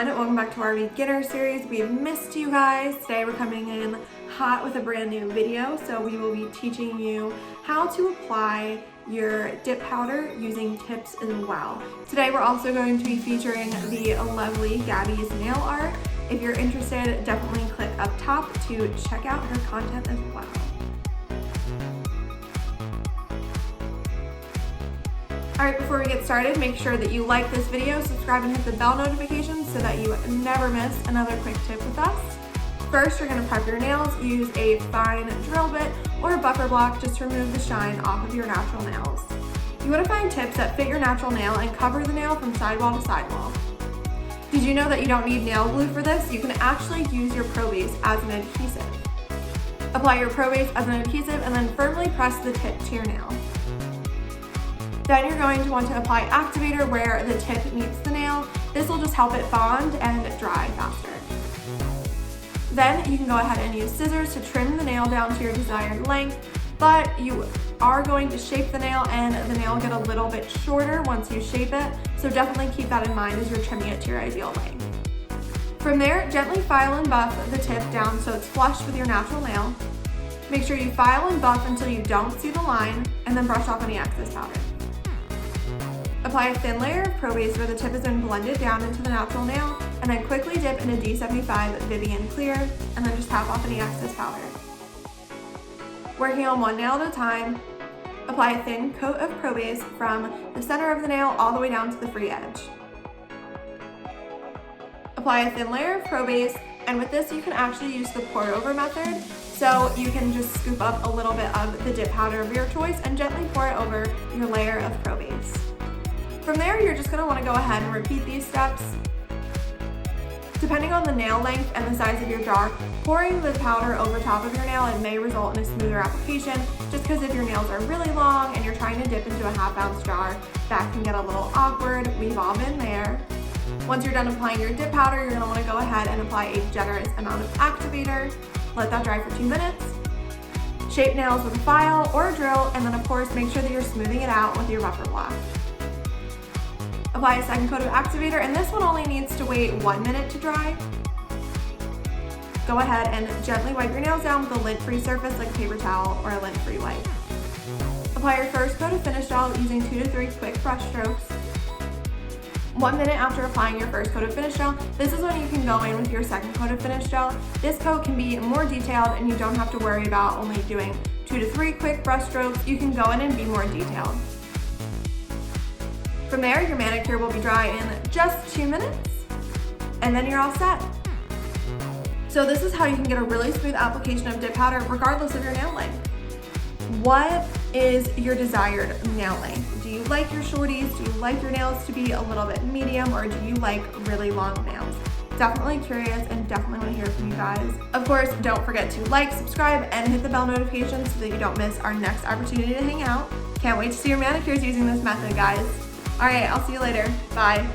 everyone, welcome back to our beginner series. We have missed you guys. Today we're coming in hot with a brand new video. So we will be teaching you how to apply your dip powder using tips as well. Today we're also going to be featuring the lovely Gabby's nail art. If you're interested, definitely click up top to check out her content as well. Alright, before we get started, make sure that you like this video, subscribe, and hit the bell notification so that you never miss another quick tip with us. First, you're going to prep your nails. Use a fine drill bit or a buffer block just to remove the shine off of your natural nails. You want to find tips that fit your natural nail and cover the nail from sidewall to sidewall. Did you know that you don't need nail glue for this? You can actually use your Pro Base as an adhesive. Apply your Pro Base as an adhesive and then firmly press the tip to your nail. Then you're going to want to apply activator where the tip meets the nail. This will just help it bond and dry faster. Then you can go ahead and use scissors to trim the nail down to your desired length, but you are going to shape the nail and the nail will get a little bit shorter once you shape it, so definitely keep that in mind as you're trimming it to your ideal length. From there, gently file and buff the tip down so it's flush with your natural nail. Make sure you file and buff until you don't see the line, and then brush off any excess powder. Apply a thin layer of Pro Base where the tip has been blended down into the natural nail, and then quickly dip in a D75 Vivian Clear, and then just tap off any excess powder. Working on one nail at a time, apply a thin coat of Pro Base from the center of the nail all the way down to the free edge. Apply a thin layer of Pro Base, and with this you can actually use the pour over method, so you can just scoop up a little bit of the dip powder of your choice and gently pour it over your layer of Pro Base. From there, you're just going to want to go ahead and repeat these steps. Depending on the nail length and the size of your jar, pouring the powder over top of your nail, it may result in a smoother application, just because if your nails are really long and you're trying to dip into a half-ounce jar, that can get a little awkward. We've all been there. Once you're done applying your dip powder, you're going to want to go ahead and apply a generous amount of activator. Let that dry for 2 minutes. Shape nails with a file or a drill, and then of course make sure that you're smoothing it out with your buffer block. Apply a second coat of activator, and this one only needs to wait 1 minute to dry. Go ahead and gently wipe your nails down with a lint-free surface like a paper towel or a lint-free wipe. Apply your first coat of finish gel using 2 to 3 quick brush strokes. 1 minute after applying your first coat of finish gel, this is when you can go in with your second coat of finish gel. This coat can be more detailed and you don't have to worry about only doing 2 to 3 quick brush strokes. You can go in and be more detailed. From there, your manicure will be dry in just 2 minutes, and then you're all set. So this is how you can get a really smooth application of dip powder regardless of your nail length. What is your desired nail length? Do you like your shorties? Do you like your nails to be a little bit medium, or do you like really long nails? Definitely curious and definitely want to hear from you guys. Of course, don't forget to like, subscribe, and hit the bell notification so that you don't miss our next opportunity to hang out. Can't wait to see your manicures using this method, guys. All right, I'll see you later. Bye.